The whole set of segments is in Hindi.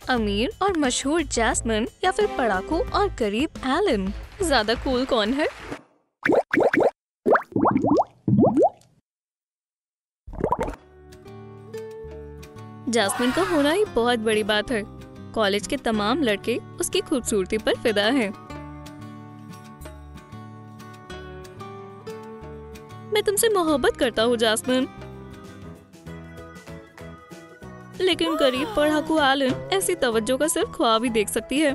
अमीर और मशहूर जैस्मिन या फिर पढ़ाकू और गरीब एलन, ज्यादा कूल कौन है? जैस्मिन का होना ही बहुत बड़ी बात है। कॉलेज के तमाम लड़के उसकी खूबसूरती पर फिदा हैं। मैं तुमसे मोहब्बत करता हूँ जैस्मिन। लेकिन गरीब पढ़ाकू एलन ऐसी तवज्जो का सिर्फ ख्वाब ही देख सकती है।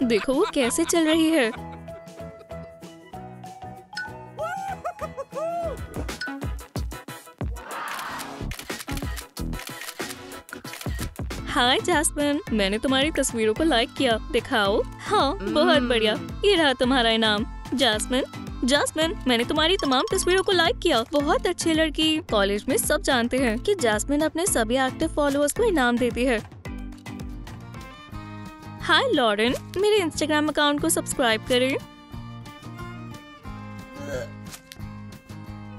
देखो वो कैसे चल रही है। हाय जैस्मिन, मैंने तुम्हारी तस्वीरों को लाइक किया, दिखाओ। हाँ बहुत बढ़िया, ये रहा तुम्हारा इनाम। जैस्मिन, मैंने तुम्हारी तमाम तस्वीरों को लाइक किया, बहुत अच्छी लड़की। कॉलेज में सब जानते हैं कि जैस्मिन अपने सभी एक्टिव फॉलोअर्स को इनाम देती है। हाय लॉरेन, मेरे इंस्टाग्राम अकाउंट को सब्सक्राइब करें।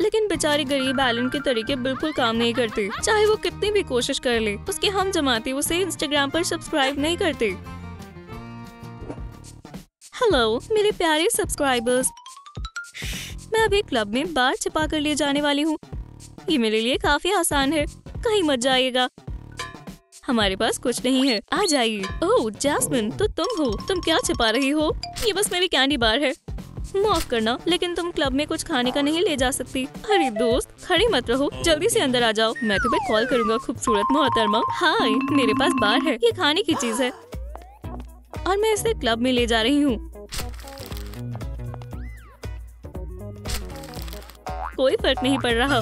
लेकिन बेचारी गरीब एलन के तरीके बिल्कुल काम नहीं करते। चाहे वो कितनी भी कोशिश कर ले, उसके हम जमाती उसे इंस्टाग्राम पर सब्सक्राइब नहीं करते। हेलो मेरे प्यारे सब्सक्राइबर्स, मैं अभी क्लब में बार छिपा कर ले जाने वाली हूँ। ये मेरे लिए काफी आसान है, कहीं मत जाइएगा। हमारे पास कुछ नहीं है, आ जाइए। ओह जैस्मिन, तो तुम हो, तुम क्या छिपा रही हो? ये बस मेरी कैंडी बार है, माफ करना, लेकिन तुम क्लब में कुछ खाने का नहीं ले जा सकती। अरे दोस्त, खड़ी मत रहो, जल्दी से अंदर आ जाओ, मैं तुम्हें कॉल करूंगा खूबसूरत मोहतरमा। हाय, मेरे पास बार है, ये खाने की चीज है और मैं इसे क्लब में ले जा रही हूँ। कोई फर्क नहीं पड़ रहा।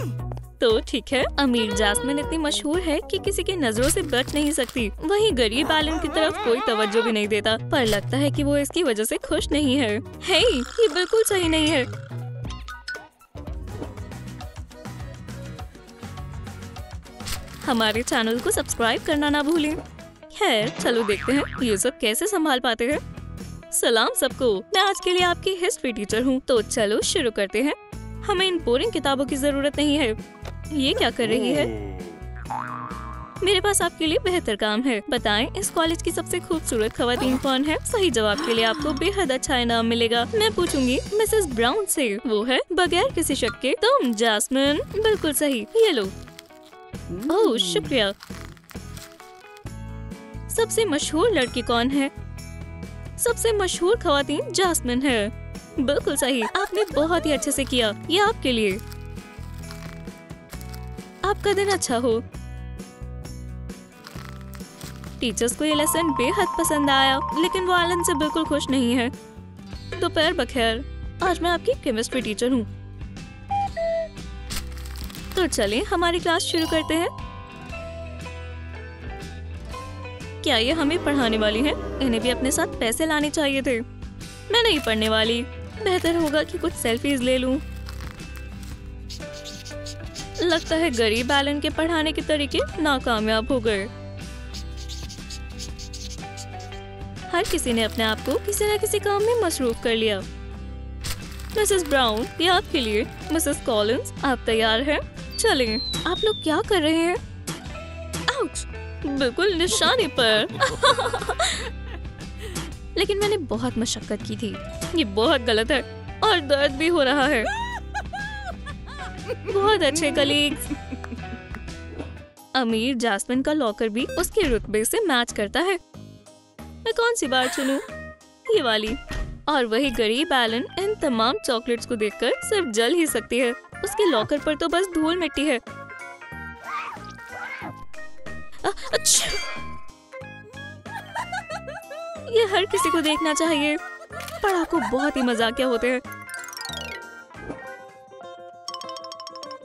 तो ठीक है, अमीर जैस्मिन इतनी मशहूर है कि किसी की नजरों से बच नहीं सकती। वहीं गरीब एलन की तरफ कोई तवज्जो भी नहीं देता, पर लगता है कि वो इसकी वजह से खुश नहीं है। हे, ये बिल्कुल सही नहीं है। हमारे चैनल को सब्सक्राइब करना ना भूलें। खैर चलो देखते हैं ये सब कैसे संभाल पाते हैं। सलाम सबको, मैं आज के लिए आपकी हिस्ट्री टीचर हूँ, तो चलो शुरू करते हैं। हमें इन बोरिंग किताबों की जरूरत नहीं है। ये क्या कर रही है? मेरे पास आपके लिए बेहतर काम है। बताएं इस कॉलेज की सबसे खूबसूरत खवातीन कौन है? सही जवाब के लिए आपको बेहद अच्छा इनाम मिलेगा। मैं पूछूंगी मिसेस ब्राउन से, वो है बगैर किसी शक के तुम जैस्मिन। बिल्कुल सही, ये लो। ओह शुक्रिया। सबसे मशहूर लड़की कौन है? सबसे मशहूर खवातीन जैस्मिन है। बिल्कुल सही, आपने बहुत ही अच्छे से किया, ये आपके लिए। आपका दिन अच्छा हो। टीचर्स को ये लेसन बेहद पसंद आया, लेकिन वो एलन से बिल्कुल खुश नहीं है। दोपहर बखैर, आज मैं आपकी केमिस्ट्री टीचर हूँ। तो चलें हमारी क्लास शुरू करते हैं। क्या ये हमें पढ़ाने वाली हैं? इन्हें भी अपने साथ पैसे लाने चाहिए थे। मैं नहीं पढ़ने वाली, बेहतर होगा कि कुछ सेल्फीज ले लूं। लगता है गरीब एलन के पढ़ाने के तरीके नाकामयाब हो गए। हर किसी ने अपने आप को किसी न किसी काम में मसरूफ कर लिया। मिसेस ब्राउन, ये आपके लिए। मिसेस कॉलिंस, आप तैयार हैं? चलें। आप लोग क्या कर रहे हैं? आउच! बिल्कुल निशाने पर। लेकिन मैंने बहुत मशक्कत की थी। ये बहुत गलत है और दर्द भी हो रहा है। बहुत अच्छे कलीग्स। अमीर जैस्मिन का लॉकर भी उसके रुतबे से मैच करता है। मैं कौन सी बार चुनूं? ये वाली। और वही गरीब एलन इन तमाम चॉकलेट्स को देखकर सिर्फ जल ही सकती है। उसके लॉकर पर तो बस धूल मिट्टी है। अच्छा, ये हर किसी को देखना चाहिए। पढ़ाकू बहुत ही मजाकिया होते हैं।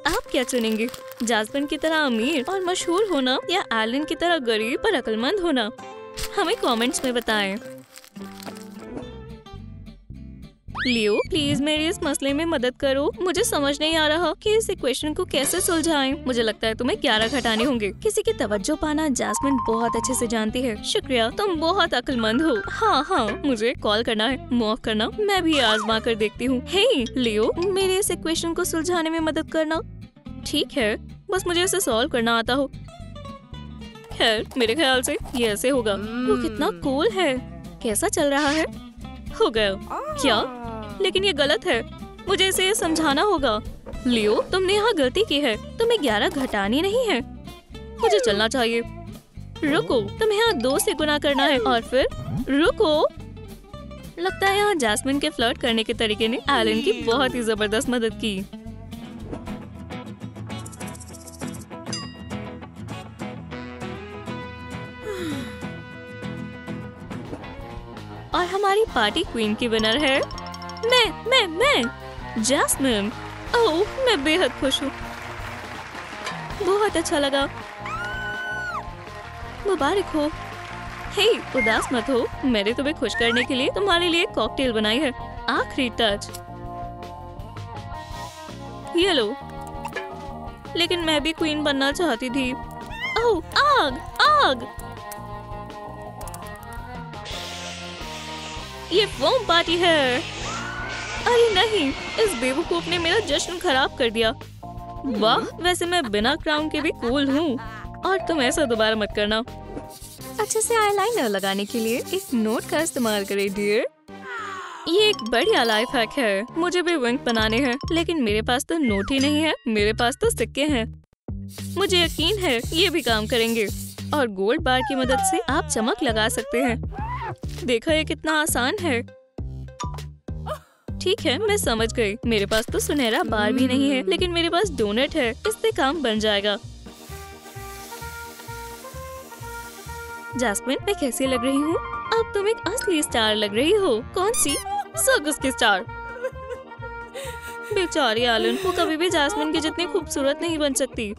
आप क्या चुनेंगे? जैस्मिन की तरह अमीर और मशहूर होना या एलन की तरह गरीब और अक्लमंद होना? हमें कमेंट्स में बताएं। लियो, प्लीज मेरी इस मसले में मदद करो। मुझे समझ नहीं आ रहा कि इस इक्वेशन को कैसे सुलझाएं। मुझे लगता है तुम्हें 11 घटाने होंगे। किसी की तवज्जो पाना जैस्मिन बहुत अच्छे से जानती है। शुक्रिया, तुम बहुत अक्लमंद हो। हाँ, मुझे कॉल करना है, माफ करना, मैं भी आजमा कर देखती हूँ। हे लियो, मेरे इस इक्वेशन को सुलझाने में मदद करना। ठीक है, बस मुझे इसे सॉल्व करना आता हो। खैर मेरे ख्याल से ये ऐसे होगा। वो कितना कूल है। कैसा चल रहा है? हो गया। क्या? लेकिन ये गलत है। मुझे इसे समझाना होगा। लियो, तुमने यहाँ गलती की है। तुम्हें 11 घटानी नहीं है। मुझे चलना चाहिए। रुको, तुम्हें यहाँ 2 से गुना करना है और फिर रुको। लगता है यहाँ जैस्मिन के फ्लर्ट करने के तरीके ने एलन की बहुत ही जबरदस्त मदद की। और हमारी पार्टी क्वीन की विनर है मैं जैस्मिन। ओह, मैं बेहद खुश हूँ। बहुत अच्छा लगा। मुबारक हो। हे, उदास मत हो। मैंने तुम्हें खुश करने के लिए तुम्हारे लिए कॉकटेल बनाई है। आखिरी टच। ये लो। लेकिन मैं भी क्वीन बनना चाहती थी। ओह, आग आग। ये फोम पार्टी है। अरे नहीं, इस बेवकूफ ने मेरा जश्न खराब कर दिया। वाह, वैसे मैं बिना क्राउन के भी कूल हूँ। और तुम ऐसा दोबारा मत करना। अच्छे से आईलाइनर लगाने के लिए एक नोट का इस्तेमाल करें डियर। ये एक बढ़िया लाइफ हैक है। मुझे भी विंग बनाने हैं, लेकिन मेरे पास तो नोट ही नहीं है। मेरे पास तो सिक्के हैं। मुझे यकीन है ये भी काम करेंगे। और गोल्ड बार की मदद से आप चमक लगा सकते हैं। देखा, ये कितना आसान है। ठीक है, मैं समझ गई। मेरे पास तो सुनहरा बार भी नहीं है, लेकिन मेरे पास डोनट है। इससे काम बन जाएगा। जैस्मिन, मैं कैसी लग रही हूँ? अब तुम एक असली स्टार लग रही हो। कौन सी? सर्कस की स्टार। बेचारी एलन, वो कभी भी जैस्मिन की जितनी खूबसूरत नहीं बन सकती।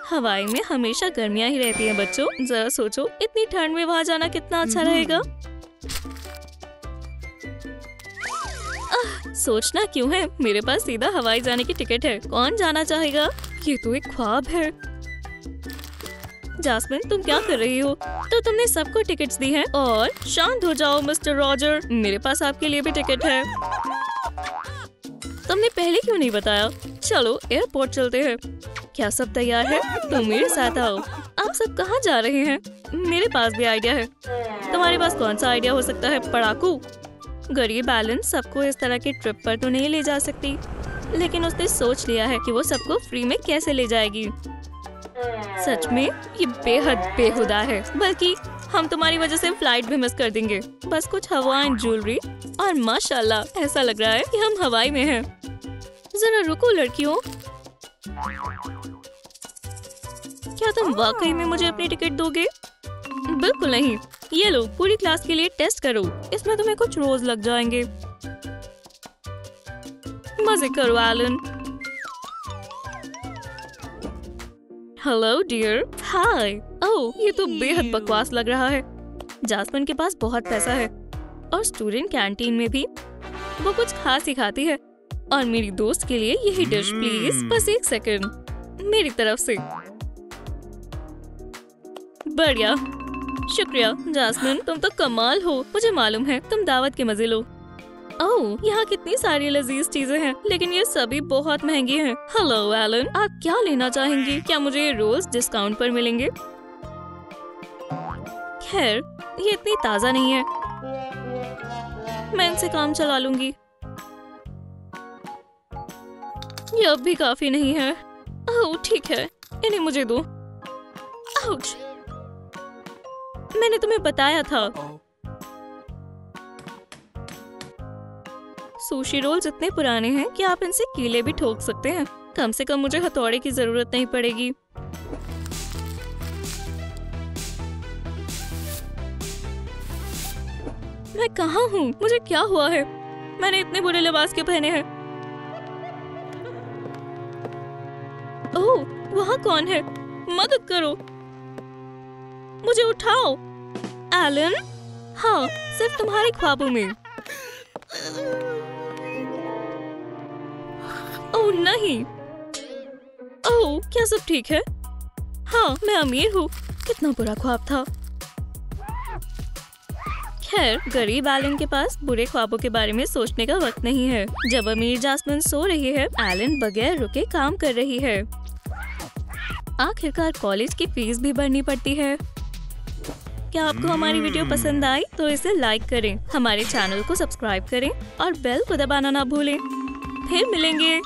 हवाई में हमेशा गर्मियाँ ही रहती हैं बच्चों। जरा सोचो, इतनी ठंड में वहाँ जाना कितना अच्छा रहेगा। सोचना क्यों है, मेरे पास सीधा हवाई जाने की टिकट है। कौन जाना चाहेगा? ये तो एक ख्वाब है। जैस्मिन, तुम क्या कर रही हो? तो तुमने सबको टिकट्स दी हैं। और शांत हो जाओ मिस्टर रॉजर, मेरे पास आपके लिए भी टिकट है। तुमने पहले क्यों नहीं बताया? चलो एयरपोर्ट चलते हैं। क्या सब तैयार है? तुम मेरे साथ आओ। आप सब कहाँ जा रहे हैं? मेरे पास भी आइडिया है। तुम्हारे पास कौन सा आइडिया हो सकता है? पढ़ाकू। गरीब एलन सबको इस तरह के ट्रिप पर तो नहीं ले जा सकती, लेकिन उसने सोच लिया है कि वो सबको फ्री में कैसे ले जाएगी। सच में ये बेहद बेहुदा है। बल्कि हम तुम्हारी वजह से फ्लाइट भी मिस कर देंगे। बस कुछ हवाई ज्वेलरी और माशाल्लाह ऐसा लग रहा है कि हम हवाई में हैं। जरा रुको लड़कियों, क्या तुम वाकई में मुझे अपनी टिकट दोगे? बिल्कुल नहीं। ये लो, पूरी क्लास के लिए टेस्ट करो। इसमें तुम्हें कुछ रोज लग जाएंगे। मजे करो Elon. Hello dear. Hi. Oh, ये तो बेहद बकवास लग रहा है। जैस्मिन के पास बहुत पैसा है और स्टूडेंट कैंटीन में भी वो कुछ खास ही खाती है। और मेरी दोस्त के लिए यही डिश प्लीज। बस एक सेकंड मेरी तरफ से। बढ़िया, शुक्रिया जैस्मिन, तुम तो कमाल हो। मुझे मालूम है तुम दावत के मजे लो। ओह, यहाँ कितनी सारी लजीज चीजें हैं, लेकिन ये सभी बहुत महंगी हैं। हेलो एलन, आप क्या लेना चाहेंगी? क्या मुझे ये रोज डिस्काउंट पर मिलेंगे? खैर, ये इतनी ताज़ा नहीं है। मैं इनसे काम चला लूंगी। ये अब भी काफी नहीं है। ओह ठीक है, इन्हें मुझे दो। आउच! मैंने तुम्हें बताया था। सुशी रोल्स इतने पुराने हैं कि आप इनसे कीले भी ठोक सकते हैं। कम से कम मुझे हथौड़े की जरूरत नहीं पड़ेगी। मैं कहाँ हूँ? मुझे क्या हुआ है? मैंने इतने बुरे लिबास क्यों पहने हैं? ओह, वहाँ कौन है? मदद करो, मुझे उठाओ। एलन? हाँ, सिर्फ तुम्हारे ख्वाबों में। ओह नहीं। ओह, क्या सब ठीक है? हाँ, मैं अमीर हूँ। कितना बुरा ख्वाब था। खैर, गरीब एलन के पास बुरे ख्वाबों के बारे में सोचने का वक्त नहीं है। जब अमीर जास्मिन सो रही है, एलन बगैर रुके काम कर रही है। आखिरकार कॉलेज की फीस भी भरनी पड़ती है। क्या आपको हमारी वीडियो पसंद आई तो इसे लाइक करें, हमारे चैनल को सब्सक्राइब करें और बेल को दबाना ना भूलें। फिर मिलेंगे।